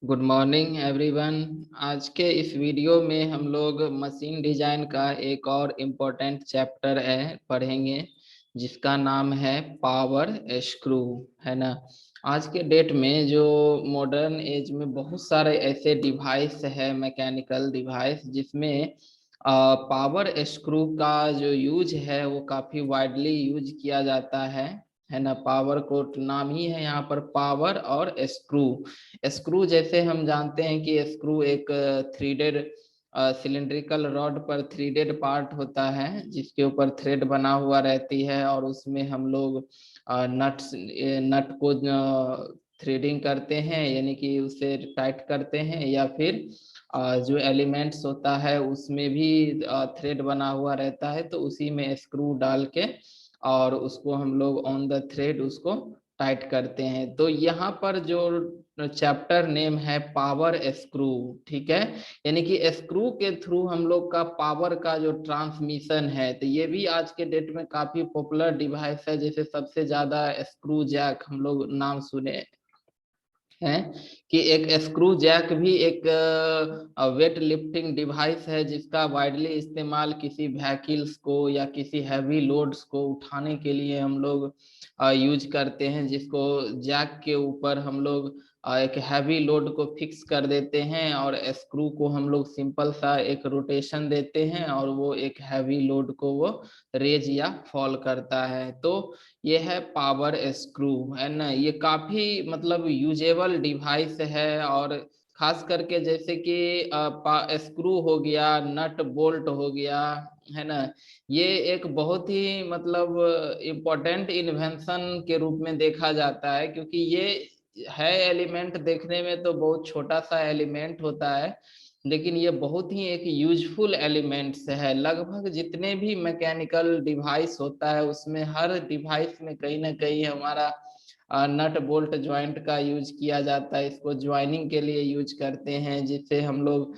Good morning everyone. आज के इस वीडियो में हम लोग मशीन डिजाइन का एक और इम्पोर्टेंट चैप्टर पढ़ेंगे, जिसका नाम है पावर स्क्रू। है ना। आज के डेट में जो मॉडर्न एज में बहुत सारे ऐसे डिवाइस है, मैकेनिकल डिवाइस, जिसमें पावर स्क्रू का जो यूज है वो काफी वाइडली यूज किया जाता है ना। पावर को नाम ही है यहाँ पर पावर और स्क्रू। स्क्रू जैसे हम जानते हैं कि स्क्रू एक थ्रीडेड सिलिंड्रिकल रॉड पर थ्रीडेड पार्ट होता है, जिसके ऊपर थ्रेड बना हुआ रहती है, और उसमें हम लोग नट को थ्रेडिंग करते हैं, यानी कि उसे टाइट करते हैं, या फिर जो एलिमेंट्स होता है उसमें भी थ्रेड बना हुआ रहता है, तो उसी में स्क्रू डाल के और उसको हम लोग ऑन द थ्रेड उसको टाइट करते हैं। तो यहाँ पर जो चैप्टर नेम है पावर स्क्रू, ठीक है। यानी कि स्क्रू के थ्रू हम लोग का पावर का जो ट्रांसमिशन है, तो ये भी आज के डेट में काफी पॉपुलर डिवाइस है। जैसे सबसे ज्यादा स्क्रू जैक हम लोग नाम सुने हैं कि एक स्क्रू जैक भी एक वेट लिफ्टिंग डिवाइस है, जिसका वाइडली इस्तेमाल किसी व्हीकल्स को या किसी हैवी लोड्स को उठाने के लिए हम लोग यूज करते हैं, जिसको जैक के ऊपर हम लोग एक हैवी लोड को फिक्स कर देते हैं, और स्क्रू को हम लोग सिंपल सा एक रोटेशन देते हैं, और वो एक हैवी लोड को वो रेज या फॉल करता है। तो ये है पावर स्क्रू, है ना। ये काफी मतलब यूजेबल डिवाइस है, और खास करके जैसे कि स्क्रू हो गया, नट बोल्ट हो गया, है ना। ये एक बहुत ही मतलब इम्पोर्टेंट इन्वेंशन के रूप में देखा जाता है, क्योंकि ये है एलिमेंट देखने में तो बहुत छोटा सा एलिमेंट होता है, लेकिन ये बहुत ही एक यूजफुल एलिमेंट्स है। लगभग जितने भी मैकेनिकल डिवाइस होता है उसमें हर डिवाइस में कहीं ना कहीं हमारा नट बोल्ट जॉइंट का यूज किया जाता है। इसको ज्वाइनिंग के लिए यूज करते हैं, जिससे हम लोग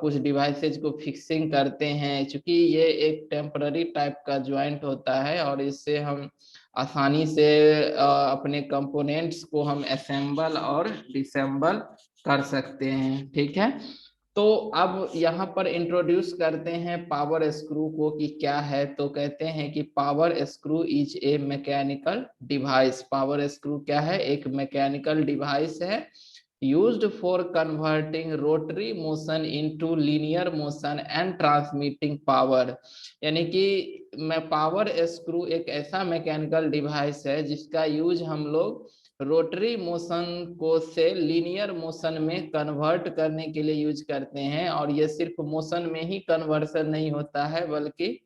कुछ डिवाइसेज को फिक्सिंग करते हैं, क्योंकि ये एक टेम्पररी टाइप का जॉइंट होता है, और इससे हम आसानी से अपने कंपोनेंट्स को हम असेंबल और डिसेंबल कर सकते हैं, ठीक है। तो अब यहाँ पर इंट्रोड्यूस करते हैं पावर स्क्रू को कि क्या है। तो कहते हैं कि power screw is a mechanical device. Power screw क्या है? एक मैकेनिकल डिवाइस है used for converting rotary motion into linear motion and transmitting power। यानी कि मैं पावर स्क्रू एक ऐसा मैकेनिकल डिवाइस है जिसका यूज हम लोग रोटरी मोशन को से लीनियर मोशन में कन्वर्ट करने के लिए यूज करते हैं। और ये सिर्फ मोशन में ही कन्वर्सन नहीं होता है, बल्कि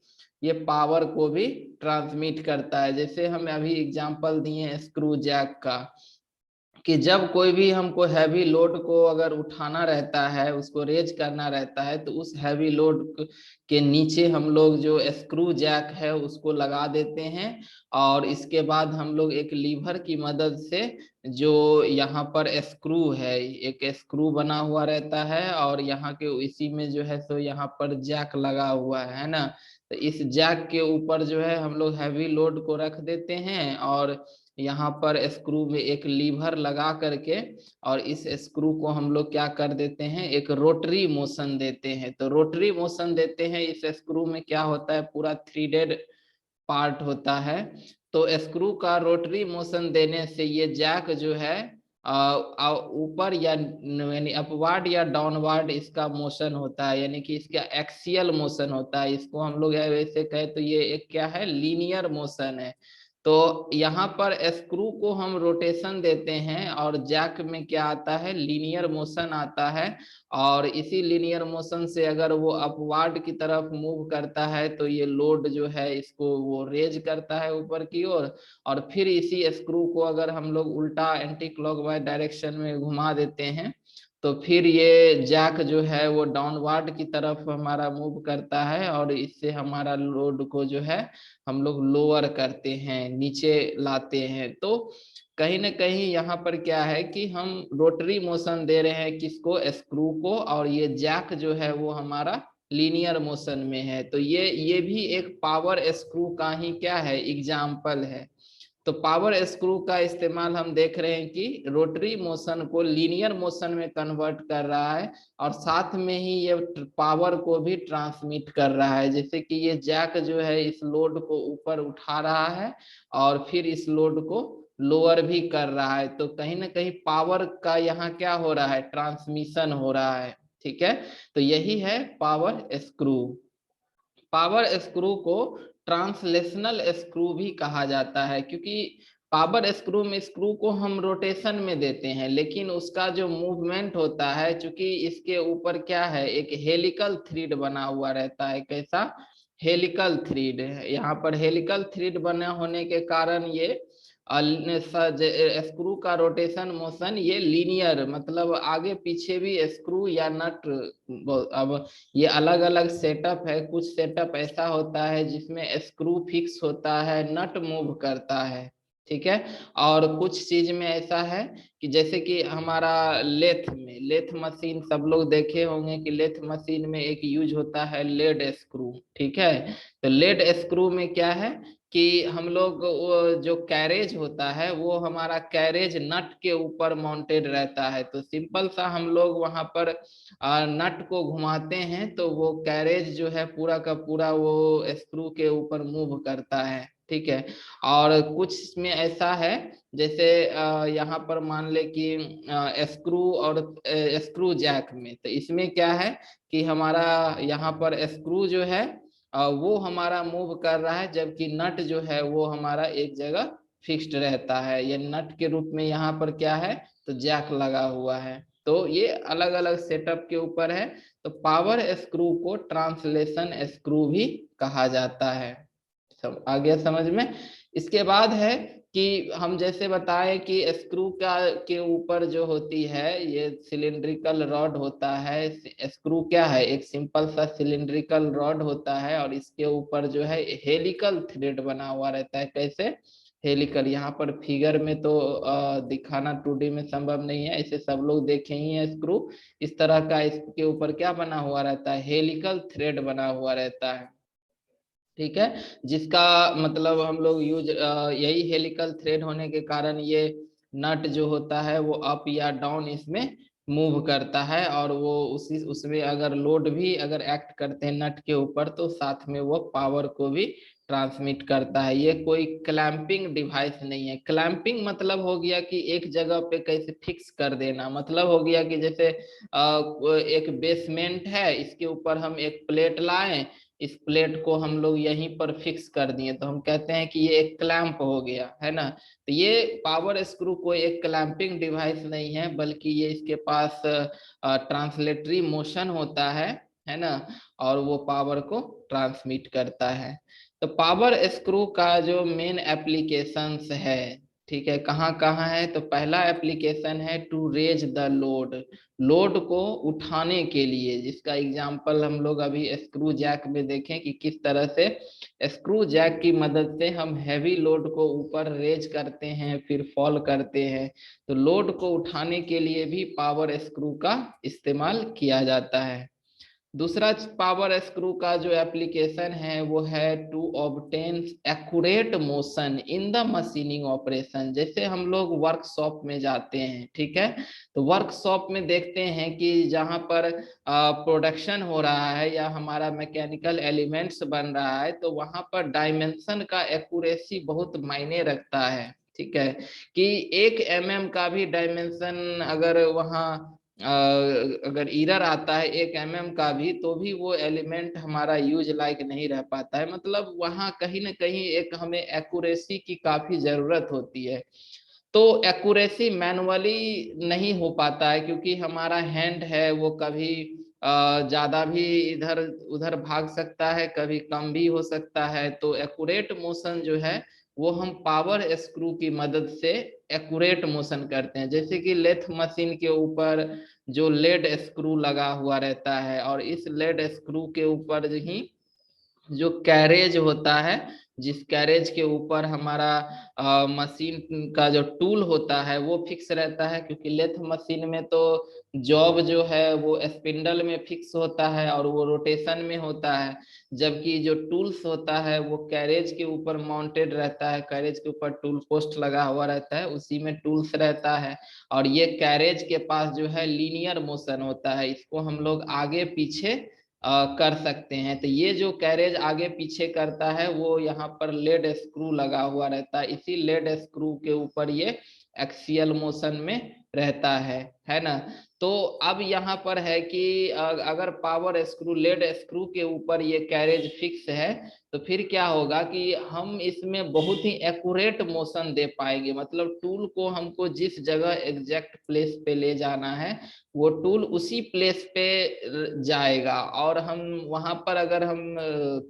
ये पावर को भी ट्रांसमिट करता है। जैसे हम अभी एग्जांपल दिए स्क्रू जैक का, कि जब कोई भी हमको हैवी लोड को अगर उठाना रहता है, उसको रेज करना रहता है, तो उस हैवी लोड के नीचे हम लोग जो स्क्रू जैक है उसको लगा देते हैं, और इसके बाद हम लोग एक लीवर की मदद से, जो यहाँ पर स्क्रू है, एक स्क्रू बना हुआ रहता है, और यहाँ के इसी में जो है सो यहाँ पर जैक लगा हुआ है ना। तो इस जैक के ऊपर जो है हम लोग हैवी लोड को रख देते हैं, और यहाँ पर स्क्रू में एक लीवर लगा करके, और इस स्क्रू को हम लोग क्या कर देते हैं, एक रोटरी मोशन देते हैं। तो रोटरी मोशन देते हैं इस स्क्रू में, क्या होता है, पूरा थ्रीडेड पार्ट होता है। तो स्क्रू का रोटरी मोशन देने से ये जैक जो है ऊपर या यानी अपवार्ड या डाउनवार्ड इसका मोशन होता है, यानी कि इसका एक्सियल मोशन होता है। इसको हम लोग वैसे कहे तो ये एक क्या है, लीनियर मोशन है। तो यहाँ पर स्क्रू को हम रोटेशन देते हैं, और जैक में क्या आता है, लीनियर मोशन आता है। और इसी लीनियर मोशन से अगर वो अपवार्ड की तरफ मूव करता है, तो ये लोड जो है इसको वो रेज करता है ऊपर की ओर। और फिर इसी स्क्रू को अगर हम लोग उल्टा एंटी क्लॉकवाइज डायरेक्शन में घुमा देते हैं, तो फिर ये जैक जो है वो डाउनवार्ड की तरफ हमारा मूव करता है, और इससे हमारा लोड को जो है हम लोग लोअर करते हैं, नीचे लाते हैं। तो कहीं ना कहीं यहाँ पर क्या है कि हम रोटरी मोशन दे रहे हैं किसको, स्क्रू को, और ये जैक जो है वो हमारा लीनियर मोशन में है। तो ये भी एक पावर स्क्रू का ही क्या है, एग्जाम्पल है। तो पावर स्क्रू का इस्तेमाल हम देख रहे हैं कि रोटरी मोशन को लीनियर मोशन में कन्वर्ट कर रहा है और साथ में ही ये पावर को भी ट्रांसमिट कर रहा है। जैसे कि ये जैक जो है इस लोड को ऊपर उठा रहा है और फिर इस लोड को लोअर भी कर रहा है, तो कहीं ना कहीं पावर का यहाँ क्या हो रहा है, ट्रांसमिशन हो रहा है। ठीक है, तो यही है पावर स्क्रू। पावर स्क्रू को ट्रांसलेशनल स्क्रू भी कहा जाता है, क्योंकि पावर स्क्रू में स्क्रू को हम रोटेशन में देते हैं, लेकिन उसका जो मूवमेंट होता है, चूंकि इसके ऊपर क्या है, एक हेलिकल थ्रेड बना हुआ रहता है। कैसा? Helical thread. यहाँ पर हेलिकल थ्रेड बना होने के कारण ये स्क्रू का रोटेशन मोशन ये लीनियर, मतलब आगे पीछे भी स्क्रू या नट, अब ये अलग अलग सेटअप है। कुछ सेटअप ऐसा होता है जिसमें स्क्रू फिक्स होता है, नट मूव करता है। ठीक है, और कुछ चीज में ऐसा है कि जैसे कि हमारा लेथ में, लेथ मशीन सब लोग देखे होंगे कि लेथ मशीन में एक यूज होता है लेड स्क्रू। ठीक है, तो लेड स्क्रू में क्या है कि हम लोग जो कैरेज होता है वो हमारा कैरेज नट के ऊपर माउंटेड रहता है, तो सिंपल सा हम लोग वहां पर नट को घुमाते हैं तो वो कैरेज जो है पूरा का पूरा वो स्क्रू के ऊपर मूव करता है। ठीक है, और कुछ में ऐसा है जैसे यहाँ पर मान ले कि स्क्रू और स्क्रू जैक में, तो इसमें क्या है कि हमारा यहाँ पर स्क्रू जो है वो हमारा मूव कर रहा है, जबकि नट जो है वो हमारा एक जगह फिक्स्ड रहता है। ये नट के रूप में यहाँ पर क्या है, तो जैक लगा हुआ है। तो ये अलग अलग सेटअप के ऊपर है। तो पावर स्क्रू को ट्रांसलेशन स्क्रू भी कहा जाता है। सब आ गया समझ में? इसके बाद है कि हम जैसे बताए कि स्क्रू का के ऊपर जो होती है ये सिलिंड्रिकल रॉड होता है। स्क्रू क्या है, एक सिंपल सा सिलिंड्रिकल रॉड होता है और इसके ऊपर जो है हेलिकल थ्रेड बना हुआ रहता है। कैसे? हेलिकल। यहाँ पर फिगर में तो दिखाना 2D में संभव नहीं है, ऐसे सब लोग देखे ही है स्क्रू। इस तरह का इसके ऊपर क्या बना हुआ रहता है, हेलिकल थ्रेड बना हुआ रहता है। ठीक है, जिसका मतलब हम लोग यूज यही हेलिकल थ्रेड होने के कारण ये नट जो होता है वो अप या डाउन इसमें मूव करता है, और वो उसी उसमें अगर लोड भी अगर एक्ट करते हैं नट के ऊपर तो साथ में वो पावर को भी ट्रांसमिट करता है। ये कोई क्लैंपिंग डिवाइस नहीं है। क्लैंपिंग मतलब हो गया कि एक जगह पे कैसे फिक्स कर देना, मतलब हो गया कि जैसे एक बेसमेंट है, इसके ऊपर हम एक प्लेट लाएं, इस प्लेट को हम लोग यहीं पर फिक्स कर दिए तो हम कहते हैं कि ये एक क्लैंप हो गया, है ना। तो ये पावर स्क्रू कोई एक क्लैंपिंग डिवाइस नहीं है, बल्कि ये इसके पास ट्रांसलेटरी मोशन होता है ना, और वो पावर को ट्रांसमिट करता है। तो पावर स्क्रू का जो मेन एप्लीकेशंस है, ठीक है, कहाँ कहाँ है, तो पहला एप्लीकेशन है to raise the load, load को उठाने के लिए, जिसका एग्जांपल हम लोग अभी स्क्रू जैक में देखें कि किस तरह से स्क्रू जैक की मदद से हम हैवी लोड को ऊपर रेज करते हैं फिर फॉल करते हैं। तो लोड को उठाने के लिए भी पावर स्क्रू का इस्तेमाल किया जाता है। दूसरा पावर स्क्रू का जो एप्लीकेशन है वो है to obtain accurate motion in the machining operation. जैसे हम लोग वर्कशॉप में जाते हैं, ठीक है, तो वर्कशॉप में देखते हैं कि जहां पर प्रोडक्शन हो रहा है या हमारा मैकेनिकल एलिमेंट्स बन रहा है, तो वहां पर डायमेंशन का एक्यूरेसी बहुत मायने रखता है। ठीक है, कि 1 mm का भी डायमेंशन अगर वहाँ अगर इरर आता है 1 mm का भी, तो भी वो एलिमेंट हमारा यूज लाइक नहीं रह पाता है। मतलब वहाँ कहीं ना कहीं एक हमें एक्यूरेसी की काफी जरूरत होती है। तो एक्यूरेसी मैनुअली नहीं हो पाता है, क्योंकि हमारा हैंड है वो कभी ज्यादा भी इधर उधर भाग सकता है, कभी कम भी हो सकता है। तो एक्यूरेट मोशन जो है वो हम पावर स्क्रू की मदद से एक्यूरेट मोशन करते हैं। जैसे कि लेथ मशीन के ऊपर जो लेड स्क्रू लगा हुआ रहता है, और इस लेड स्क्रू के ऊपर ही जो कैरेज होता है जिस कैरेज के ऊपर हमारा मशीन का जो टूल होता है वो फिक्स रहता है, क्योंकि लेथ मशीन में तो जॉब जो है वो स्पिंडल में फिक्स होता है और वो रोटेशन में होता है, जबकि जो टूल्स होता है वो कैरेज के ऊपर माउंटेड रहता है, कैरेज के ऊपर टूल पोस्ट लगा हुआ रहता है, उसी में टूल्स रहता है। और ये कैरेज के पास जो है लीनियर मोशन होता है, इसको हम लोग आगे पीछे कर सकते हैं। तो ये जो कैरेज आगे पीछे करता है वो यहाँ पर लेड स्क्रू लगा हुआ रहता है, इसी लेड स्क्रू के ऊपर ये एक्सियल मोशन में रहता है ना। तो अब यहाँ पर है कि अगर पावर स्क्रू लेड स्क्रू के ऊपर ये कैरेज फिक्स है तो फिर क्या होगा कि हम इसमें बहुत ही एक्यूरेट मोशन दे पाएंगे, मतलब टूल को हमको जिस जगह एग्जैक्ट प्लेस पे ले जाना है वो टूल उसी प्लेस पे जाएगा, और हम वहां पर अगर हम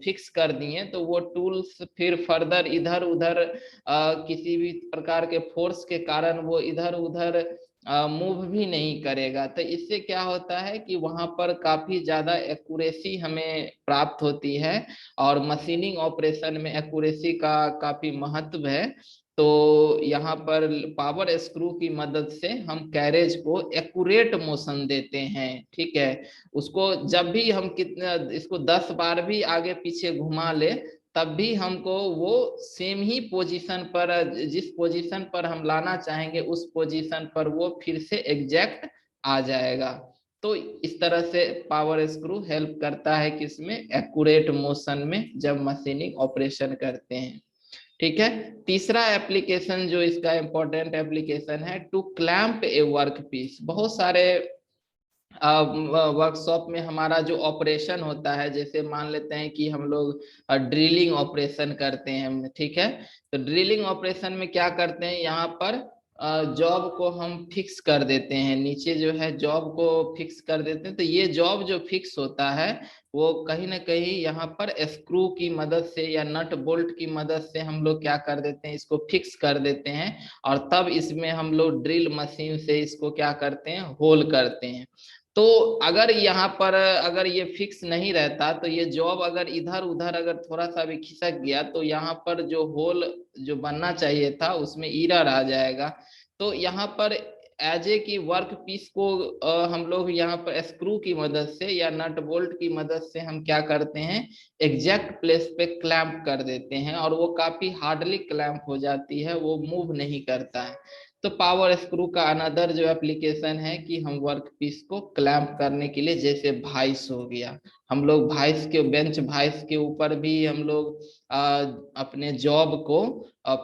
फिक्स कर दिए तो वो टूल्स फिर फर्दर इधर उधर किसी भी प्रकार के फोर्स के कारण वो इधर उधर मूव भी नहीं करेगा। तो इससे क्या होता है कि वहां पर काफी ज्यादा एक्यूरेसी हमें प्राप्त होती है, और मशीनिंग ऑपरेशन में एक्यूरेसी का काफी महत्व है। तो यहाँ पर पावर स्क्रू की मदद से हम कैरेज को एक्यूरेट मोशन देते हैं, ठीक है। उसको जब भी हम कितना इसको 10 बार भी आगे पीछे घुमा ले तब भी हमको वो सेम ही पोजीशन पर, जिस पोजीशन पर हम लाना चाहेंगे उस पोजीशन पर वो फिर से एग्जैक्ट आ जाएगा। तो इस तरह से पावर स्क्रू हेल्प करता है कि इसमें एक्यूरेट मोशन में जब मशीनिंग ऑपरेशन करते हैं, ठीक है। तीसरा एप्लीकेशन जो इसका इंपॉर्टेंट एप्लीकेशन है, to clamp a work piece. बहुत सारे वर्कशॉप में हमारा जो ऑपरेशन होता है, जैसे मान लेते हैं कि हम लोग ड्रिलिंग ऑपरेशन करते हैं, ठीक है। तो ड्रिलिंग ऑपरेशन में क्या करते हैं, यहाँ पर जॉब को हम फिक्स कर देते हैं, नीचे जो है जॉब को फिक्स कर देते हैं। तो ये जॉब जो फिक्स होता है वो कहीं ना कहीं यहाँ पर स्क्रू की मदद से या नट बोल्ट की मदद से हम लोग क्या कर देते हैं, इसको फिक्स कर देते हैं, और तब इसमें हम लोग ड्रिल मशीन से इसको क्या करते हैं, होल करते हैं। तो अगर यहाँ पर अगर ये फिक्स नहीं रहता तो ये जॉब अगर इधर उधर अगर थोड़ा सा भी खिसक गया तो यहाँ पर जो होल जो बनना चाहिए था उसमें एरर आ जाएगा। तो यहाँ पर एज ए की वर्क पीस को हम लोग यहाँ पर स्क्रू की मदद से या नट बोल्ट की मदद से हम क्या करते हैं, एग्जैक्ट प्लेस पे क्लैंप कर देते हैं, और वो काफी हार्डली क्लैंप हो जाती है, वो मूव नहीं करता है। तो पावर स्क्रू का अनदर जो एप्लीकेशन है कि हम वर्क पीस को क्लैंप करने के लिए, जैसे भाइस हो गया, हम लोग भाइस के बेंच भाइस के ऊपर भी हम लोग अपने जॉब को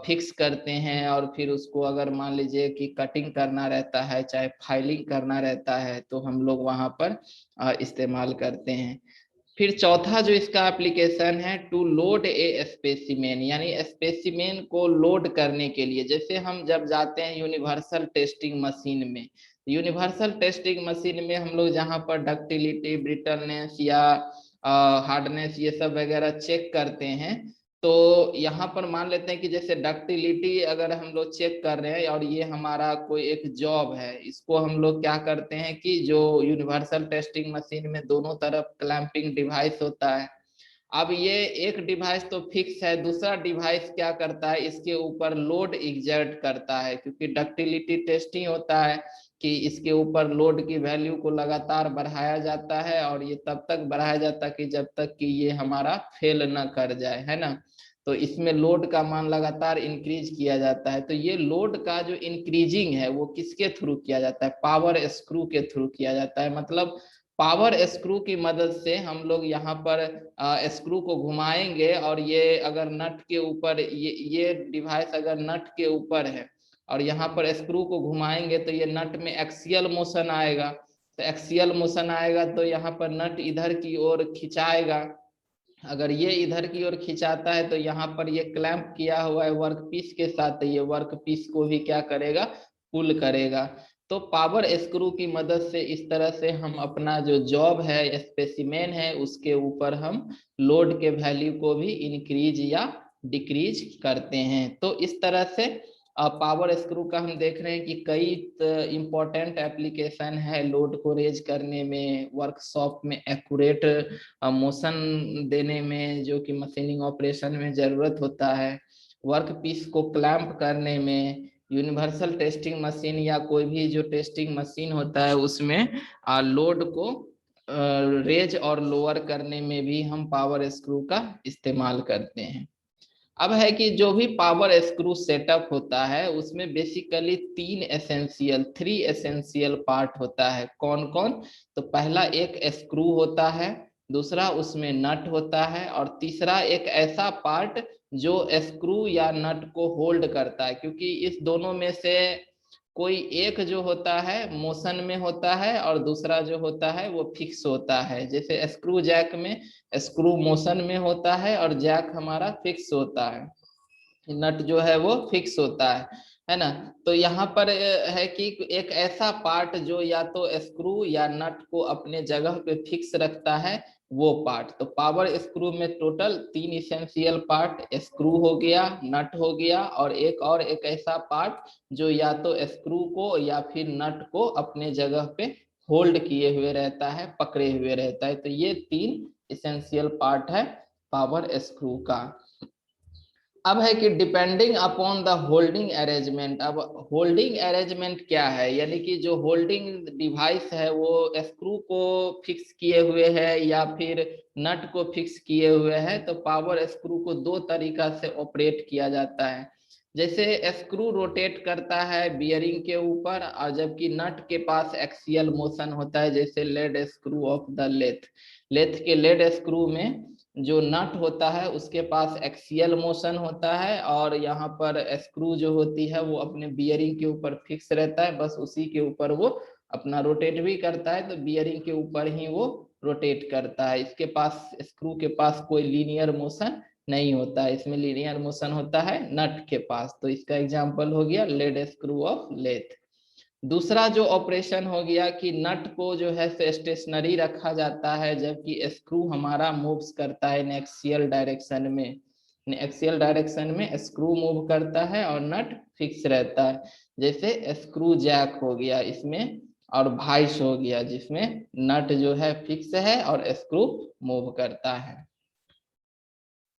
फिक्स करते हैं, और फिर उसको अगर मान लीजिए कि कटिंग करना रहता है चाहे फाइलिंग करना रहता है तो हम लोग वहां पर इस्तेमाल करते हैं। फिर चौथा जो इसका एप्लीकेशन है, टू लोड ए स्पेसिमेन, यानी स्पेसिमेन को लोड करने के लिए। जैसे हम जब जाते हैं यूनिवर्सल टेस्टिंग मशीन में, यूनिवर्सल टेस्टिंग मशीन में हम लोग जहाँ पर डक्टिलिटी, ब्रिटलनेस या हार्डनेस ये सब वगैरह चेक करते हैं, तो यहाँ पर मान लेते हैं कि जैसे डक्टिलिटी अगर हम लोग चेक कर रहे हैं और ये हमारा कोई एक जॉब है, इसको हम लोग क्या करते हैं कि जो यूनिवर्सल टेस्टिंग मशीन में दोनों तरफ क्लैंपिंग डिवाइस होता है, अब ये एक डिवाइस तो फिक्स है, दूसरा डिवाइस क्या करता है, इसके ऊपर लोड एग्जर्ट करता है, क्योंकि डक्टिलिटी टेस्टिंग होता है कि इसके ऊपर लोड की वैल्यू को लगातार बढ़ाया जाता है, और ये तब तक बढ़ाया जाता है कि जब तक कि ये हमारा फेल न कर जाए, है ना। तो इसमें लोड का मान लगातार इंक्रीज किया जाता है। तो ये लोड का जो इंक्रीजिंग है वो किसके थ्रू किया जाता है, पावर स्क्रू के थ्रू किया जाता है। मतलब पावर स्क्रू की मदद से हम लोग यहाँ पर स्क्रू को घुमाएंगे, और ये अगर नट के ऊपर ये डिवाइस अगर नट के ऊपर है और यहाँ पर स्क्रू को घुमाएंगे तो ये नट में एक्सियल मोशन आएगा, तो एक्सियल मोशन आएगा तो यहाँ पर नट इधर की ओर खिंचाएगा। अगर ये इधर की ओर खिंचाता है तो यहाँ पर ये क्लैंप किया हुआ है वर्क पीस के साथ, ये वर्क पीस को भी क्या करेगा, पुल करेगा। तो पावर स्क्रू की मदद से इस तरह से हम अपना जो जॉब है, स्पेसिमेन है, उसके ऊपर हम लोड के वैल्यू को भी इंक्रीज या डिक्रीज करते हैं। तो इस तरह से पावर स्क्रू का हम देख रहे हैं कि कई इंपॉर्टेंट एप्लीकेशन है लोड को रेज करने में, वर्कशॉप में एक्यूरेट मोशन देने में जो कि मशीनिंग ऑपरेशन में जरूरत होता है, वर्क पीस को क्लैंप करने में, यूनिवर्सल टेस्टिंग मशीन या कोई भी जो टेस्टिंग मशीन होता है उसमें लोड को रेज और लोअर करने में भी हम पावर स्क्रू का इस्तेमाल करते हैं। अब है कि जो भी पावर स्क्रू सेटअप होता है उसमें बेसिकली थ्री एसेंशियल पार्ट होता है। कौन कौन? तो पहला एक स्क्रू होता है, दूसरा उसमें नट होता है, और तीसरा एक ऐसा पार्ट जो स्क्रू या नट को होल्ड करता है, क्योंकि इस दोनों में से कोई एक जो होता है मोशन में होता है और दूसरा जो होता है वो फिक्स होता है। जैसे स्क्रू जैक में स्क्रू मोशन में होता है और जैक हमारा फिक्स होता है, नट जो है वो फिक्स होता है ना। तो यहाँ पर है कि एक ऐसा पार्ट जो या तो स्क्रू या नट को अपने जगह पे फिक्स रखता है, वो पार्ट। तो पावर स्क्रू में टोटल 3 इसेंशियल पार्ट, स्क्रू हो गया, नट हो गया, और एक ऐसा पार्ट जो या तो स्क्रू को या फिर नट को अपने जगह पे होल्ड किए हुए रहता है, पकड़े हुए रहता है। तो ये 3 इसेंशियल पार्ट है पावर स्क्रू का। अब है कि depending upon the holding arrangement. अब होल्डिंग अरेंजमेंट क्या है, यानी कि जो होल्डिंग डिवाइस है वो स्क्रू को फिक्स किए हुए है या फिर नट को फिक्स किए हुए है। तो पावर स्क्रू को 2 तरीका से ऑपरेट किया जाता है। जैसे स्क्रू रोटेट करता है बियरिंग के ऊपर, और जबकि नट के पास एक्सियल मोशन होता है, जैसे lead screw of the lathe. Lathe के लेड स्क्रू में जो नट होता है उसके पास एक्सियल मोशन होता है, और यहाँ पर स्क्रू जो होती है वो अपने बियरिंग के ऊपर फिक्स रहता है, बस उसी के ऊपर वो अपना रोटेट भी करता है, तो बियरिंग के ऊपर ही वो रोटेट करता है। इसके पास, स्क्रू के पास कोई लीनियर मोशन नहीं होता है, इसमें लीनियर मोशन होता है नट के पास। तो इसका एग्जाम्पल हो गया लेड स्क्रू ऑफ लेथ। दूसरा जो ऑपरेशन हो गया कि नट को जो है स्टेशनरी रखा जाता है, जबकि स्क्रू हमारा मूव्स करता है एक्सियल डायरेक्शन में। एक्सियल डायरेक्शन में स्क्रू मूव करता है और नट फिक्स रहता है। जैसे स्क्रू जैक हो गया इसमें, और वाइस हो गया जिसमें नट जो है फिक्स है और स्क्रू मूव करता है।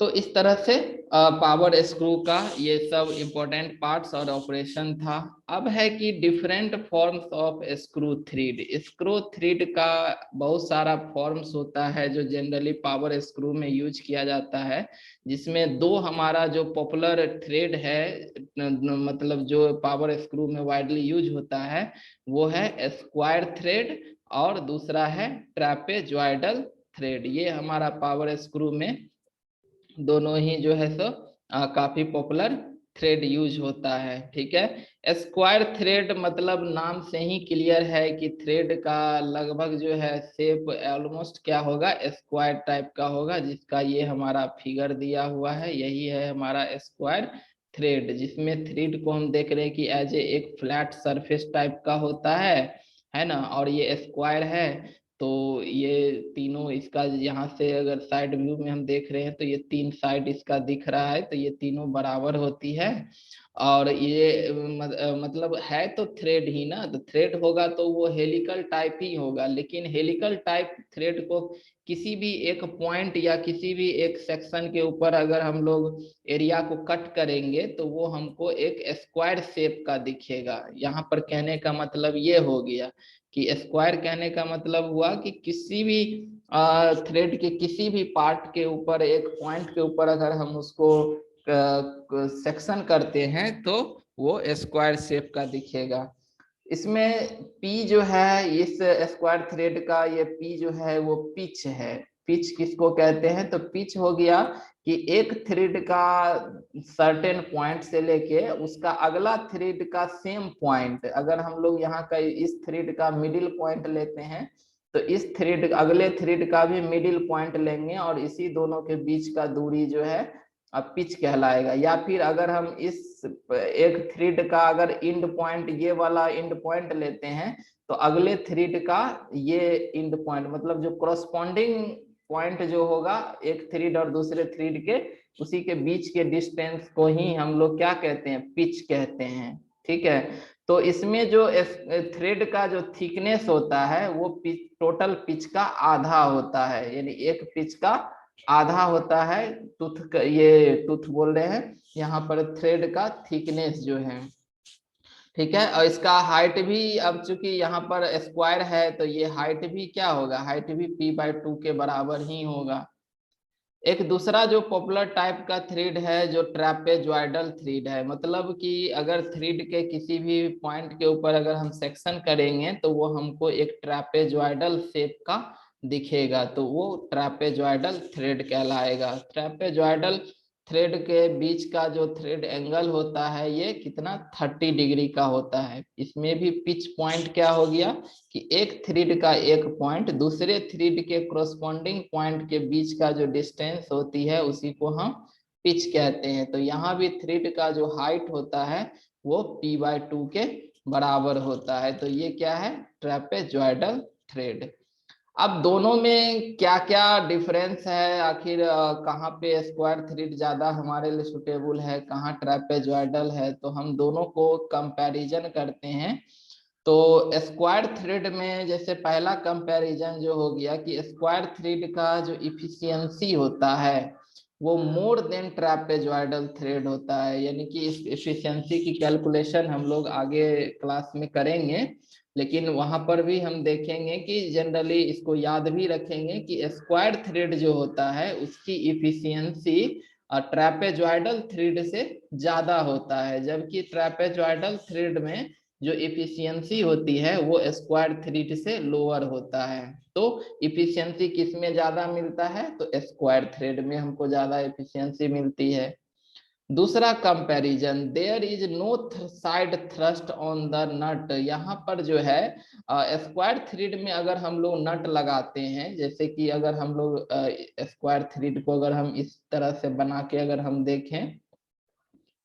तो इस तरह से पावर स्क्रू का ये सब इंपॉर्टेंट पार्ट्स और ऑपरेशन था। अब है कि different forms of screw thread. Screw thread का बहुत सारा फॉर्म्स होता है जो जनरली पावर स्क्रू में यूज किया जाता है, जिसमें 2 हमारा जो पॉपुलर थ्रेड है, मतलब जो पावर स्क्रू में वाइडली यूज होता है, वो है स्क्वायर थ्रेड और दूसरा है ट्रैपेजॉइडल थ्रेड। ये हमारा पावर स्क्रू में दोनों ही जो है सो काफी पॉपुलर थ्रेड यूज होता है। ठीक है, स्क्वायर थ्रेड मतलब नाम से ही क्लियर है कि थ्रेड का लगभग जो है शेप ऑलमोस्ट क्या होगा, स्क्वायर टाइप का होगा, जिसका ये हमारा फिगर दिया हुआ है, यही है हमारा स्क्वायर थ्रेड, जिसमें थ्रेड को हम देख रहे हैं कि एज ए एक फ्लैट सरफेस टाइप का होता है ना, और ये स्क्वायर है। तो ये तीनों, इसका यहाँ से अगर साइड व्यू में हम देख रहे हैं तो ये 3 साइड इसका दिख रहा है, तो ये तीनों बराबर होती है। और ये मतलब है तो थ्रेड ही ना, तो थ्रेड होगा तो वो हेलिकल टाइप ही होगा, लेकिन हेलिकल टाइप थ्रेड को किसी भी एक पॉइंट या किसी भी एक सेक्शन के ऊपर अगर हम लोग एरिया को कट करेंगे तो वो हमको एक स्क्वायर शेप का दिखेगा। यहाँ पर कहने का मतलब ये हो गया कि स्क्वायर कहने का मतलब हुआ कि किसी भी थ्रेड के किसी भी पार्ट के ऊपर, एक पॉइंट के ऊपर अगर हम उसको सेक्शन करते हैं तो वो स्क्वायर शेप का दिखेगा। इसमें पी जो है इस स्क्वायर थ्रेड का, ये पी जो है वो पिच है। पिच किसको कहते हैं? तो पिच हो गया कि एक थ्रेड का सर्टेन पॉइंट से लेके उसका अगला थ्रेड का सेम पॉइंट, अगर हम लोग यहाँ का इस थ्रेड का मिडिल पॉइंट लेते हैं तो इस थ्रेड अगले थ्रेड का भी मिडिल पॉइंट लेंगे, और इसी दोनों के बीच का दूरी जो है अब पिच कहलाएगा। या फिर अगर हम इस एक थ्रेड का अगर इंड पॉइंट, ये वाला इंड पॉइंट लेते हैं, तो अगले थ्रेड का ये इंड पॉइंट, मतलब जो करस्पॉन्डिंग पॉइंट जो होगा एक थ्रेड और दूसरे थ्रेड के, उसी के बीच के डिस्टेंस को ही हम लोग क्या कहते हैं, पिच कहते हैं। ठीक है, तो इसमें जो थ्रेड का जो थिकनेस होता है वो पिच, टोटल पिच का आधा होता है, यानी एक पिच का आधा होता है टूथ, ये टूथ बोल रहे हैं यहाँ पर, थ्रेड का थिकनेस जो है। ठीक है, और इसका हाइट भी, अब चूंकि यहाँ पर स्क्वायर है तो ये हाइट भी क्या होगा, हाइट भी p/2 के बराबर ही होगा। एक दूसरा जो पॉपुलर टाइप का थ्रेड है जो ट्रैपेजॉइडल थ्रेड है, मतलब कि अगर थ्रेड के किसी भी पॉइंट के ऊपर अगर हम सेक्शन करेंगे तो वो हमको एक ट्रैपेजॉइडल शेप का दिखेगा, तो वो ट्रैपेजॉइडल थ्रेड कहलाएगा। ट्रैपेजॉइडल थ्रेड के बीच का जो थ्रेड एंगल होता है ये कितना, 30 डिग्री का होता है। इसमें भी पिच पॉइंट क्या हो गया कि एक थ्रेड का एक पॉइंट दूसरे थ्रेड के कोरस्पॉन्डिंग पॉइंट के बीच का जो डिस्टेंस होती है उसी को हम पिच कहते हैं। तो यहाँ भी थ्रेड का जो हाइट होता है वो p/2 के बराबर होता है। तो ये क्या है, ट्रैपेजॉइडल थ्रेड। अब दोनों में क्या क्या डिफरेंस है, आखिर कहाँ पे स्क्वायर थ्रेड ज्यादा हमारे लिए सुटेबल है, कहाँ ट्रैपेजॉइडल है, तो हम दोनों को कंपैरिजन करते हैं। तो स्क्वायर थ्रेड में जैसे पहला कंपैरिजन जो हो गया कि स्क्वायर थ्रेड का जो इफिशियंसी होता है वो मोर देन ट्रैपेजॉइडल थ्रेड होता है, यानी कि इस इफिशियंसी की कैलकुलेशन हम लोग आगे क्लास में करेंगे, लेकिन वहां पर भी हम देखेंगे कि जनरली इसको याद भी रखेंगे कि स्क्वायर थ्रेड जो होता है उसकी इफिशियंसी ट्रैपेजॉइडल थ्रेड से ज्यादा होता है, जबकि ट्रैपेजॉइडल थ्रेड में जो इफिशियंसी होती है वो स्क्वायर थ्रेड से लोअर होता है। तो इफिशियंसी किस में ज्यादा मिलता है, तो स्क्वायर थ्रेड में हमको ज्यादा इफिशियंसी मिलती है। दूसरा comparison, there is no side thrust on the nut. यहाँ पर जो है स्क्वायर थ्रेड में अगर हम लोग नट लगाते हैं, जैसे कि अगर हम लोग स्क्वायर थ्रेड को अगर हम इस तरह से बना के अगर हम देखें,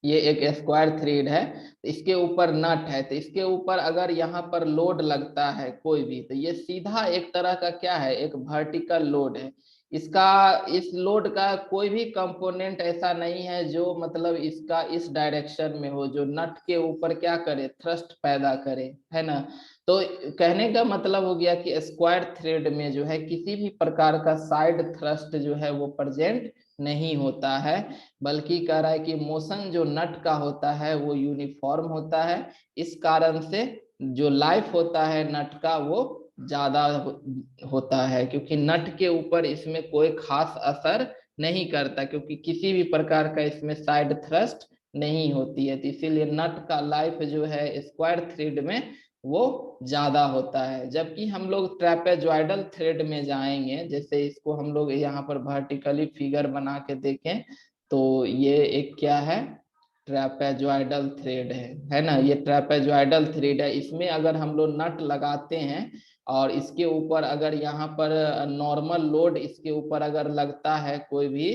ये एक स्क्वायर थ्रेड है, तो इसके ऊपर नट है, तो इसके ऊपर अगर यहाँ पर लोड लगता है कोई भी, तो ये सीधा एक तरह का क्या है, एक वर्टिकल लोड है। इसका, इस लोड का कोई भी कंपोनेंट ऐसा नहीं है जो मतलब इसका इस डायरेक्शन में हो, जो नट के ऊपर क्या करे, थ्रस्ट पैदा करे, है ना। तो कहने का मतलब हो गया कि स्क्वायर थ्रेड में जो है किसी भी प्रकार का साइड थ्रस्ट जो है वो प्रेजेंट नहीं होता है, बल्कि कह रहा है कि मोशन जो नट का होता है वो यूनिफॉर्म होता है। इस कारण से जो लाइफ होता है नट का वो ज्यादा होता है, क्योंकि नट के ऊपर इसमें कोई खास असर नहीं करता, क्योंकि किसी भी प्रकार का इसमें साइड थ्रस्ट नहीं होती है, तो इसीलिए नट का लाइफ जो है स्क्वायर थ्रेड में वो ज्यादा होता है। जबकि हम लोग ट्रैपेजॉइडल थ्रेड में जाएंगे, जैसे इसको हम लोग यहाँ पर वर्टिकली फिगर बना के देखें, तो ये एक क्या है, ट्रैपेजॉइडल थ्रेड है ना, ये ट्रैपेजॉइडल थ्रेड है। इसमें अगर हम लोग नट लगाते हैं और इसके ऊपर अगर यहाँ पर नॉर्मल लोड इसके ऊपर अगर लगता है कोई भी,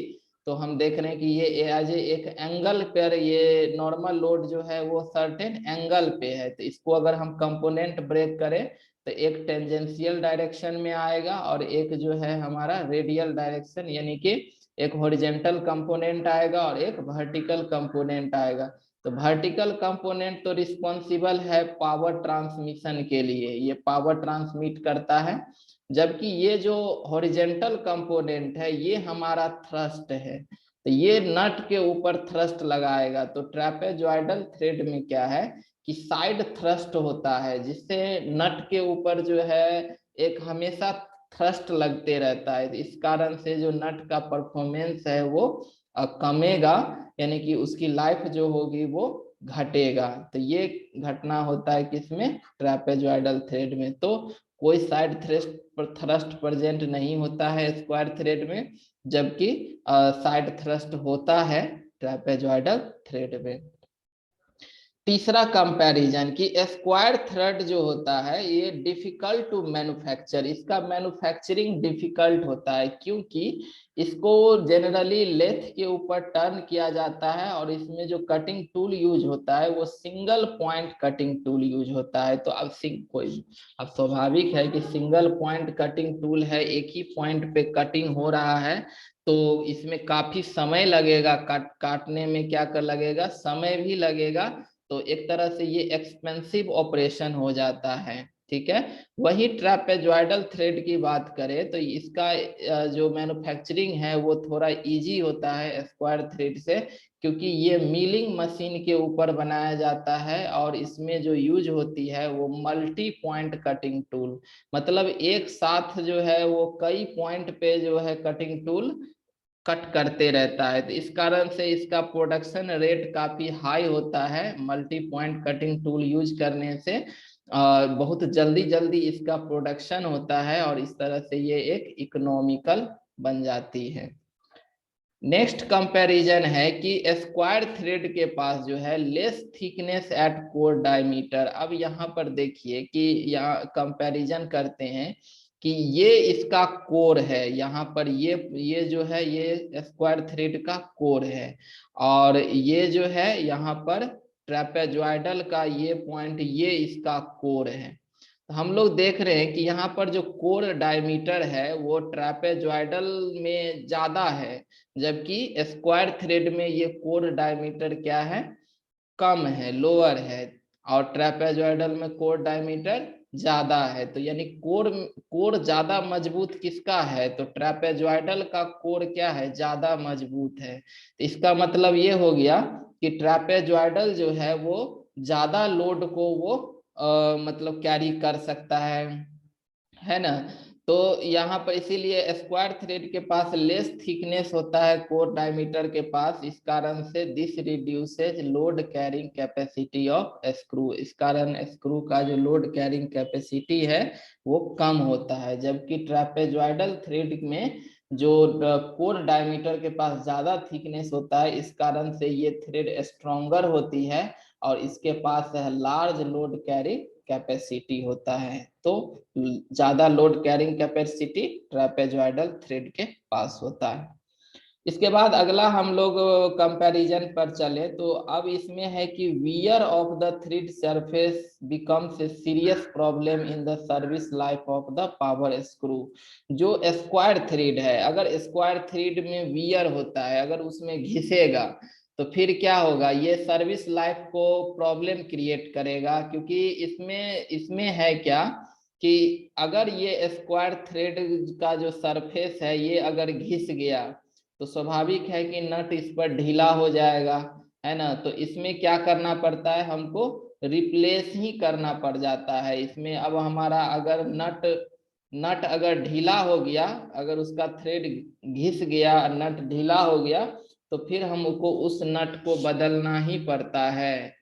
तो हम देख रहे हैं कि ये एज एक एंगल पर, ये नॉर्मल लोड जो है वो सर्टेन एंगल पे है, तो इसको अगर हम कंपोनेंट ब्रेक करें तो एक टेंजेंशियल डायरेक्शन में आएगा और एक जो है हमारा रेडियल डायरेक्शन, यानी कि एक हॉरिजेंटल कंपोनेंट आएगा और एक वर्टिकल कंपोनेंट आएगा। तो वर्टिकल कंपोनेंट तो रिस्पॉन्सिबल है पावर ट्रांसमिशन के लिए, ये पावर ट्रांसमिट करता है, जबकि ये जो हॉरिजेंटल कंपोनेंट है ये हमारा थ्रस्ट है, तो ये नट के ऊपर थ्रस्ट लगाएगा। तो ट्रैपेजॉइडल थ्रेड में क्या है कि साइड थ्रस्ट होता है, जिससे नट के ऊपर जो है एक हमेशा थ्रस्ट लगते रहता है, इस कारण से जो नट का परफॉर्मेंस है वो कमेगा, यानी कि उसकी लाइफ जो होगी वो घटेगा। तो ये घटना होता है किसमें, ट्रैपेजॉइडल थ्रेड में। तो कोई साइड थ्रस्ट प्रेजेंट नहीं होता है स्क्वायर थ्रेड में, जबकि साइड थ्रस्ट होता है ट्रैपेजॉइडल थ्रेड में। तीसरा कंपैरिजन कि स्क्वायर थ्रेड जो होता है ये डिफिकल्ट टू मैन्युफैक्चर, इसका मैन्युफैक्चरिंग डिफिकल्ट होता है क्योंकि इसको जनरली लेथ के ऊपर टर्न किया जाता है और इसमें जो कटिंग टूल यूज होता है वो single point cutting tool use होता है। तो अब स्वाभाविक है कि सिंगल पॉइंट कटिंग टूल है, एक ही पॉइंट पे कटिंग हो रहा है, तो इसमें काफी समय लगेगा, काटने में क्या कर लगेगा, समय भी लगेगा। तो एक तरह से ये एक्सपेंसिव ऑपरेशन हो जाता है। ठीक है। वही ट्रैपेजॉइडल थ्रेड की बात करें तो इसका जो मैन्युफैक्चरिंग है वो थोड़ा इजी होता है स्क्वायर थ्रेड से, क्योंकि ये मिलिंग मशीन के ऊपर बनाया जाता है और इसमें जो यूज होती है वो मल्टी पॉइंट कटिंग टूल, मतलब एक साथ जो है वो कई पॉइंट पे जो है कटिंग टूल कट करते रहता है। तो इस कारण से इसका प्रोडक्शन रेट काफी हाई होता है multi point cutting tool use करने से। बहुत जल्दी जल्दी इसका प्रोडक्शन होता है और इस तरह से ये एक इकोनॉमिकल बन जाती है। नेक्स्ट कंपैरिजन है कि स्क्वायर थ्रेड के पास जो है less thickness at core diameter. अब यहाँ पर देखिए कि यहाँ कंपैरिजन करते हैं कि ये इसका कोर है, यहाँ पर ये जो है ये स्क्वायर थ्रेड का कोर है, और ये जो है यहाँ पर ट्रेपेजॉइडल का ये पॉइंट ये इसका कोर है। तो हम लोग देख रहे हैं कि यहाँ पर जो कोर डायमीटर है वो ट्रेपेजॉइडल में ज्यादा है, जबकि स्क्वायर थ्रेड में ये कोर डायमीटर क्या है, कम है, लोअर है, और ट्रेपेजॉइडल में कोर डायमीटर ज्यादा है। तो यानी कोर कोर ज्यादा मजबूत किसका है, तो ट्रेपेजॉइडल का कोर क्या है, ज्यादा मजबूत है। तो इसका मतलब ये हो गया कि ट्रेपेजॉइडल जो है वो ज्यादा लोड को वो मतलब कैरी कर सकता है ना। तो यहाँ पर इसीलिए स्क्वायर थ्रेड के पास लेस थिकनेस होता है कोर डायमीटर के पास, इस कारण से this reduces load carrying capacity of screw, इस कारण स्क्रू का जो लोड कैरिंग कैपेसिटी है वो कम होता है। जबकि ट्रेपेजॉइडल थ्रेड में जो कोर डायमीटर के पास ज्यादा थिकनेस होता है, इस कारण से ये थ्रेड स्ट्रोंगर होती है और इसके पास लार्ज लोड कैरिंग कैपेसिटी होता है। तो ज्यादा load carrying capacity trapezoidal thread के पास होता है। इसके बाद अगला हम लोग कंपैरिजन पर चले तो अब इसमें है कि wear off the thread surface becomes a serious problem in the service life of the power screw. जो स्क्वायर थ्रेड है, अगर स्क्वायर थ्रेड में वियर होता है, अगर उसमें घिसेगा तो फिर क्या होगा, ये सर्विस लाइफ को प्रॉब्लम क्रिएट करेगा। क्योंकि इसमें इसमें है क्या कि अगर ये स्क्वायर थ्रेड का जो सरफेस है ये अगर घिस गया तो स्वाभाविक है कि नट इस पर ढीला हो जाएगा, है ना। तो इसमें क्या करना पड़ता है, हमको रिप्लेस ही करना पड़ जाता है इसमें। अब हमारा अगर नट नट अगर ढीला हो गया, अगर उसका थ्रेड घिस गया, नट ढीला हो गया, तो फिर हमको उस नट को बदलना ही पड़ता है।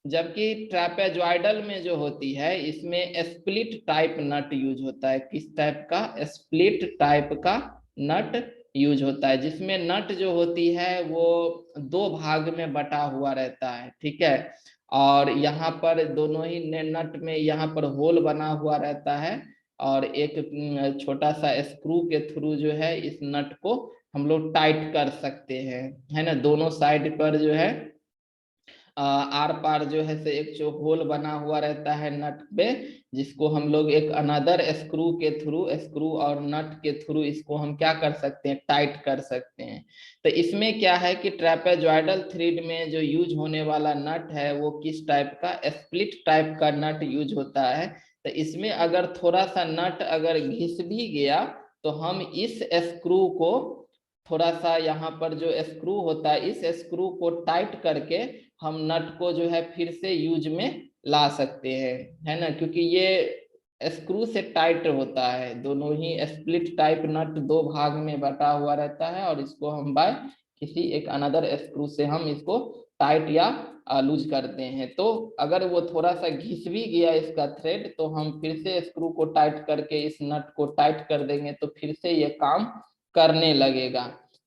जबकि ट्रेपेजॉइडल में जो होती है इसमें स्प्लिट टाइप नट यूज होता है। किस टाइप का, स्प्लिट टाइप का नट यूज होता है, जिसमें नट जो होती है वो दो भाग में बटा हुआ रहता है। ठीक है। और यहाँ पर दोनों ही नट में यहाँ पर होल बना हुआ रहता है, और एक छोटा सा स्क्रू के थ्रू जो है इस नट को हम लोग टाइट कर सकते हैं, है ना। दोनों साइड पर जो है आर पार जो है से एक जो होल बना हुआ रहता है नट पे, जिसको हम लोग एक अनदर स्क्रू के थ्रू, स्क्रू और नट के थ्रू इसको हम क्या कर सकते हैं, टाइट कर सकते हैं। तो इसमें क्या है कि ट्रेपेजॉइडल थ्रेड में जो यूज होने वाला नट है वो किस टाइप का, स्प्लिट टाइप का नट यूज होता है। तो इसमें अगर थोड़ा सा नट अगर घिस भी गया तो हम इस स्क्रू को थोड़ा सा, यहाँ पर जो स्क्रू होता है इस स्क्रू को टाइट करके हम नट को जो है फिर से यूज में ला सकते हैं, है ना। क्योंकि ये स्क्रू से टाइट होता है, दोनों ही स्प्लिट टाइप नट दो भाग में बटा हुआ रहता है, और इसको हम बाय किसी एक अनदर स्क्रू से हम इसको टाइट या लूज करते हैं। तो अगर वो थोड़ा सा घिस भी गया इसका थ्रेड तो हम फिर से स्क्रू को टाइट करके इस नट को टाइट कर देंगे तो फिर से ये काम करने लगेगा।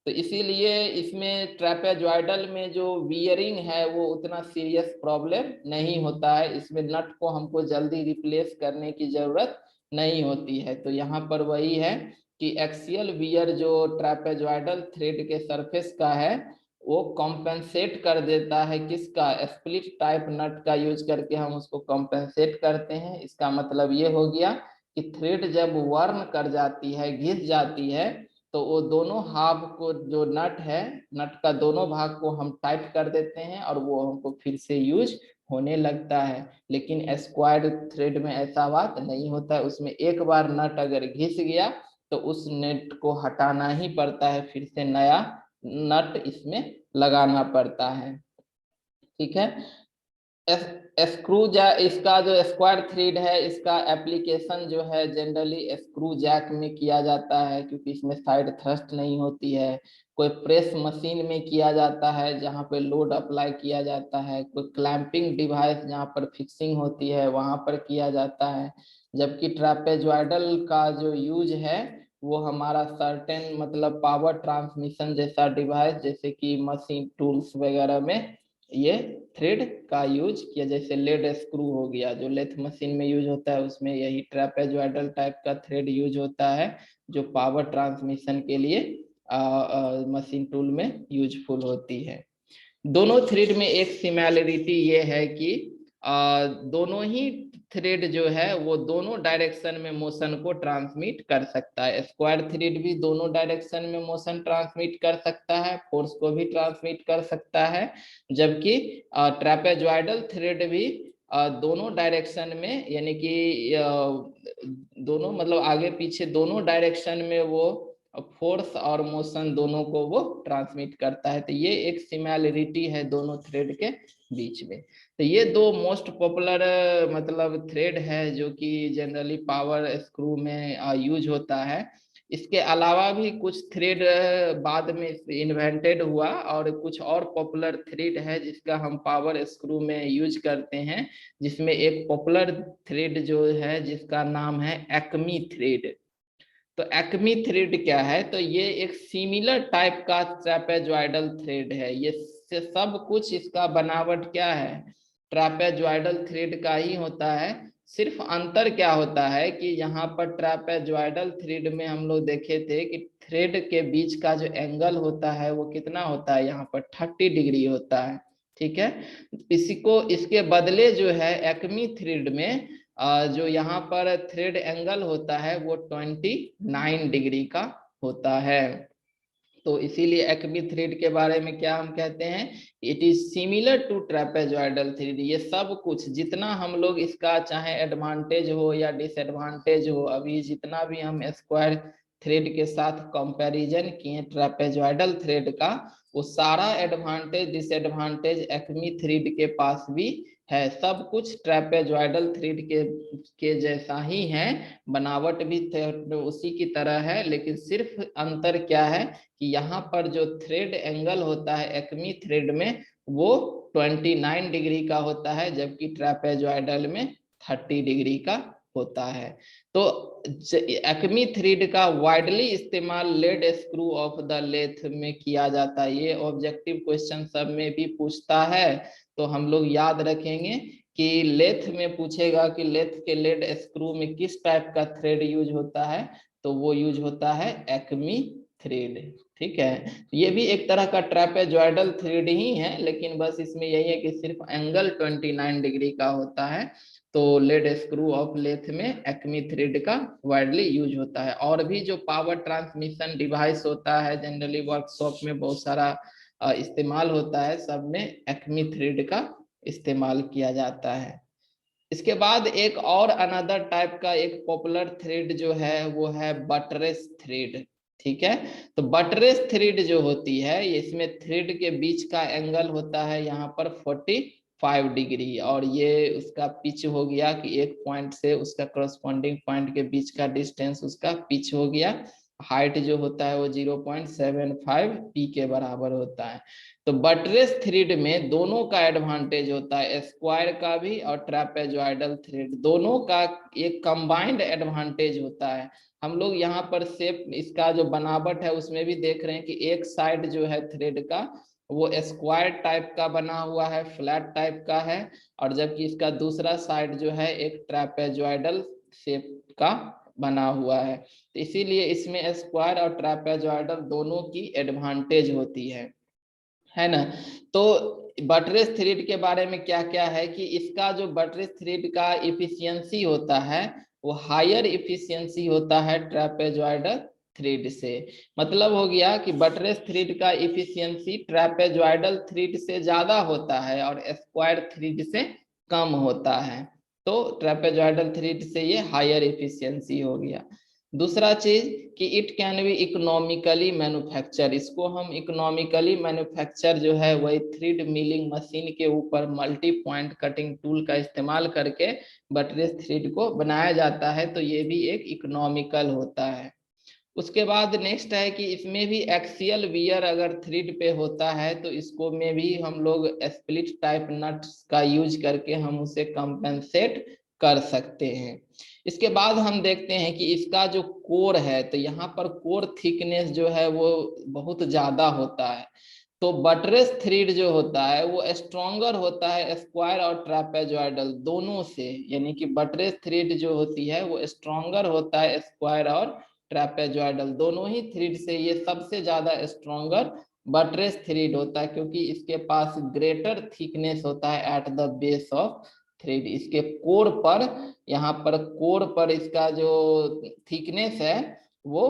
तो इसीलिए इसमें ट्रेपेजॉइडल में जो वियरिंग है वो उतना सीरियस प्रॉब्लम नहीं होता है, इसमें नट को हमको जल्दी रिप्लेस करने की जरूरत नहीं होती है। तो यहाँ पर वही है कि एक्सियल वियर जो ट्रेपेजॉइडल थ्रेड के सरफेस का है वो कॉम्पेंसेट कर देता है, किसका, स्प्लिट टाइप नट का यूज करके हम उसको कॉम्पेंसेट करते हैं। इसका मतलब ये हो गया कि थ्रेड जब वर्न कर जाती है, घिस जाती है, तो वो दोनों हाफ को जो नट है, नट का दोनों भाग को हम टाइट कर देते हैं और वो हमको फिर से यूज होने लगता है। लेकिन स्क्वायर्ड थ्रेड में ऐसा बात नहीं होता है, उसमें एक बार नट अगर घिस गया तो उस नेट को हटाना ही पड़ता है, फिर से नया नट इसमें लगाना पड़ता है। ठीक है। स्क्रू जा इसका जो स्क्वायर थ्रेड है इसका एप्लीकेशन जो है जनरली स्क्रू जैक में किया जाता है, क्योंकि इसमें साइड थ्रस्ट नहीं होती है। कोई प्रेस मशीन में किया जाता है जहां पे लोड अप्लाई किया जाता है। कोई क्लैंपिंग डिवाइस जहां पर फिक्सिंग होती है वहां पर किया जाता है। जबकि ट्रापेजॉइडल का जो यूज है वो हमारा सर्टेन मतलब पावर ट्रांसमिशन जैसा डिवाइस, जैसे कि मशीन टूल्स वगैरह में ये थ्रेड का यूज किया। जैसे लेड स्क्रू हो गया जो लेथ मशीन में यूज होता है, उसमें यही ट्रेपेजॉइडल टाइप का थ्रेड यूज होता है जो पावर ट्रांसमिशन के लिए मशीन टूल में यूजफुल होती है। दोनों थ्रेड में एक सिमिलरिटी ये है कि दोनों ही थ्रेड जो है वो दोनों डायरेक्शन में मोशन को ट्रांसमिट कर सकता है। स्क्वायर थ्रेड भी दोनों डायरेक्शन में मोशन ट्रांसमिट कर सकता है, फोर्स को भी ट्रांसमिट कर सकता है। जबकि ट्रेपेजॉइडल थ्रेड भी दोनों डायरेक्शन में, यानी कि दोनों मतलब आगे पीछे दोनों डायरेक्शन में वो फोर्स और मोशन दोनों को वो ट्रांसमिट करता है। तो ये एक सिमिलरिटी है दोनों थ्रेड के बीच में। तो ये दो मोस्ट पॉपुलर मतलब थ्रेड है जो कि जनरली पावर स्क्रू में यूज होता है। इसके अलावा भी कुछ थ्रेड बाद में इन्वेंटेड हुआ और कुछ और पॉपुलर थ्रेड है जिसका हम पावर स्क्रू में यूज करते हैं, जिसमें एक पॉपुलर थ्रेड जो है जिसका नाम है एक्मी थ्रेड। तो एक्मी थ्रेड क्या है, तो ये एक सिमिलर टाइप का ट्रेपेजॉइडल थ्रेड है। ये सब कुछ इसका बनावट क्या है, ट्रेपेजॉइडल थ्रेड का ही होता है। सिर्फ अंतर क्या होता है कि यहाँ पर ट्रेपेजॉइडल थ्रेड में हम लोग देखे थे कि थ्रेड के बीच का जो एंगल होता है वो कितना होता है, यहाँ पर 30 डिग्री होता है। ठीक है। इसी को इसके बदले जो है एक्मी थ्रेड में जो यहाँ पर थ्रेड एंगल होता है वो 29 डिग्री का होता है। तो इसीलिए एक्मी थ्रेड के बारे में क्या हम कहते हैं, it is similar to trapezoidal thread. ये सब कुछ जितना हम लोग इसका चाहे एडवांटेज हो या डिसएडवांटेज हो, अभी जितना भी हम स्क्वायर थ्रेड के साथ कंपैरिजन किए ट्रेपेजॉइडल थ्रेड का, वो सारा एडवांटेज डिसएडवांटेज एक्मी थ्रेड के पास भी है। सब कुछ ट्रेपेजॉइडल थ्रेड के जैसा ही है, बनावट भी उसी की तरह है, लेकिन सिर्फ अंतर क्या है कि यहाँ पर जो थ्रेड एंगल होता है एक्मी थ्रेड में वो 29 डिग्री का होता है, जबकि ट्रेपेजॉइडल में 30 डिग्री का होता है। तो एक्मी थ्रेड का वाइडली इस्तेमाल lead screw of the lathe में किया जाता है। ये ऑब्जेक्टिव क्वेश्चन सब में भी पूछता है, तो हम लोग याद रखेंगे कि लेथ में पूछेगा कि लेथ के लेड स्क्रू में किस टाइप का थ्रेड यूज होता है, तो वो यूज होता है एक्मी थ्रेड। ठीक है। ये भी एक तरह का ट्रेपेजॉइडल थ्रेड ही है, लेकिन बस इसमें यही है कि सिर्फ एंगल 29 डिग्री का होता है। तो लेड स्क्रू ऑफ लेथ में एक्मी थ्रेड का वाइडली यूज होता है। और भी जो पावर ट्रांसमिशन डिवाइस होता है जनरली वर्कशॉप में बहुत सारा इस्तेमाल होता है, सब में एक्मी थ्रेड का इस्तेमाल किया जाता है। इसके बाद एक और अनदर टाइप का एक पॉपुलर थ्रेड जो है वो है बटरेस थ्रेड। ठीक है। तो बटरेस थ्रेड जो होती है इसमें थ्रेड के बीच का एंगल होता है यहाँ पर 45 डिग्री, और ये उसका पिच हो गया कि एक पॉइंट से उसका करस्पॉन्डिंग पॉइंट के बीच का डिस्टेंस उसका पिच हो गया हाइट जो होता है वो 0.75 पी के बराबर होता है। तो बटरेस थ्रेड में दोनों का एडवांटेज होता है, स्क्वायर का भी और ट्रैपेजॉइडल थ्रेड दोनों का एक कंबाइंड एडवांटेज होता है। हम लोग यहाँ पर शेप इसका जो बनावट है उसमें भी देख रहे हैं कि एक साइड जो है थ्रेड का वो स्क्वायर टाइप का बना हुआ है, फ्लैट टाइप का है, और जबकि इसका दूसरा साइड जो है एक ट्रैपेजॉइडल शेप का बना हुआ है। तो इसीलिए इसमें स्क्वायर और ट्रैपेजॉइडल दोनों की एडवांटेज होती है ना। तो बटरेस थ्रेड के बारे में क्या क्या है कि इसका जो बटरेस थ्रेड का इफिशियंसी होता है वो हायर इफिशियंसी होता है ट्रैपेजॉइडल थ्रेड से। मतलब हो गया कि बटरेस थ्रेड का इफिशियंसी ट्रैपेजॉइडल थ्रेड से ज्यादा होता है और स्क्वायर थ्रेड से कम होता है। तो ट्रैपेजॉइडल थ्रेड से ये हायर इफिशियंसी हो गया। दूसरा चीज कि it can be economically manufacture, इसको हम इकोनॉमिकली मैन्युफैक्चर जो है वही थ्रेड मिलिंग मशीन के ऊपर मल्टी पॉइंट कटिंग टूल का इस्तेमाल करके बटरेस थ्रेड को बनाया जाता है। तो ये भी एक इकोनॉमिकल होता है। उसके बाद नेक्स्ट है कि इसमें भी एक्सियल वियर अगर थ्रेड पे होता है तो इसको में भी हम लोग स्प्लिट टाइप नट्स का यूज करके हम उसे कंपेंसेट कर सकते हैं। इसके बाद हम देखते हैं कि इसका जो कोर है तो यहाँ पर कोर थिकनेस जो है वो बहुत ज्यादा होता है। तो बटरेस थ्रेड जो होता है वो स्ट्रॉन्गर होता है स्क्वायर और ट्रैपेजॉइडल दोनों से, यानी कि बटरेस थ्रेड जो होती है वो स्ट्रॉन्गर होता है स्क्वायर और ट्रैपेजॉइडल दोनों ही थ्रेड से। ये सबसे ज्यादा स्ट्रॉन्गर बटरेस थ्रेड होता है क्योंकि इसके पास ग्रेटर थिकनेस होता है at the base of thread. इसके कोर पर, यहाँ पर कोर पर इसका जो थिकनेस है वो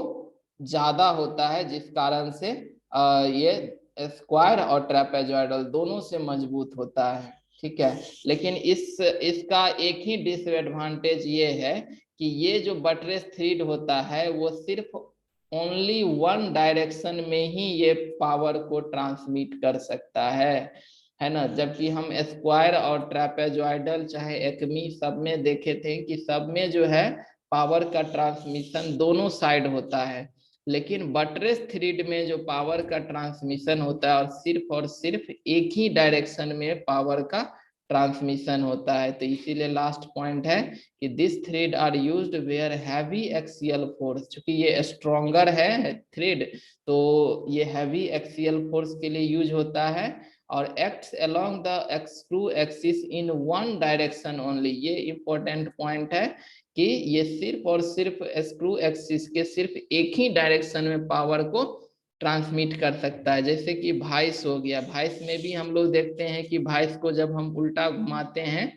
ज्यादा होता है, जिस कारण से ये स्क्वायर और ट्रैपेजॉइडल दोनों से मजबूत होता है। ठीक है, लेकिन इसका एक ही डिसएडवांटेज ये है कि ये जो बटरेस थ्रेड होता है वो सिर्फ ओनली वन डायरेक्शन में ही ये पावर को ट्रांसमिट कर सकता है ना। जबकि हम स्क्वायर और ट्रैपेजॉइडल चाहे एक्मी सब में देखे थे कि सब में जो है पावर का ट्रांसमिशन दोनों साइड होता है, लेकिन बटरेस थ्रेड में जो पावर का ट्रांसमिशन होता है और सिर्फ एक ही डायरेक्शन में पावर का ट्रांसमिशन होता है। तो इसीलिए लास्ट पॉइंट है कि this thread are used where heavy axial force, चूंकि ये स्ट्रॉन्गर है थ्रेड तो ये हैवी एक्सियल फोर्स के लिए यूज होता है और acts along the screw axis in one direction only. ये इंपॉर्टेंट पॉइंट है कि ये सिर्फ और सिर्फ स्क्रू एक्सिस के सिर्फ एक ही डायरेक्शन में पावर को ट्रांसमिट कर सकता है। जैसे कि भाइस हो गया, भाइस में भी हम लोग देखते हैं कि भाइस को जब हम उल्टा घुमाते हैं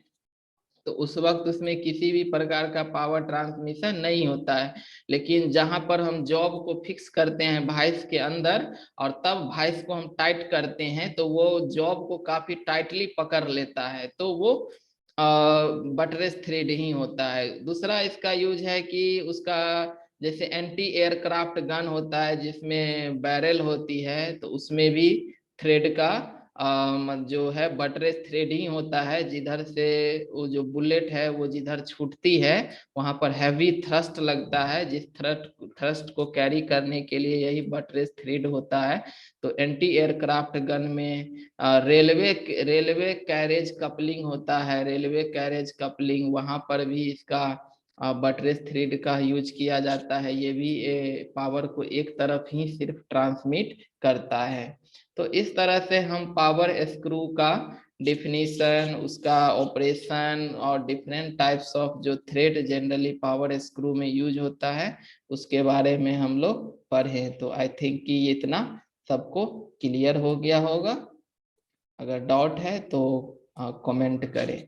तो उस वक्त उसमें किसी भी प्रकार का पावर ट्रांसमिशन नहीं होता है, लेकिन जहां पर हम जॉब को फिक्स करते हैं भाइस के अंदर और तब भाइस को हम टाइट करते हैं तो वो जॉब को काफी टाइटली पकड़ लेता है, तो वो बटरेस थ्रेड ही होता है। दूसरा इसका यूज है कि उसका जैसे एंटी एयरक्राफ्ट गन होता है जिसमें बैरल होती है तो उसमें भी थ्रेड का जो है बटरेस थ्रेड ही होता है, जिधर से वो जो बुलेट है वो जिधर छूटती है वहां पर हैवी थ्रस्ट लगता है, जिस थ्रस्ट को कैरी करने के लिए यही बटरेस थ्रेड होता है। तो एंटी एयरक्राफ्ट गन में रेलवे रेलवे कैरेज कपलिंग होता है, रेलवे कैरेज कपलिंग वहां पर भी इसका बटरेस थ्रेड का यूज किया जाता है। ये भी पावर को एक तरफ ही सिर्फ ट्रांसमिट करता है। तो इस तरह से हम पावर स्क्रू का डिफिनीशन, उसका ऑपरेशन और डिफरेंट टाइप्स ऑफ जो थ्रेड जनरली पावर स्क्रू में यूज होता है उसके बारे में हम लोग पढ़े। तो आई थिंक कि ये इतना सबको क्लियर हो गया होगा। अगर डाउट है तो कमेंट करें।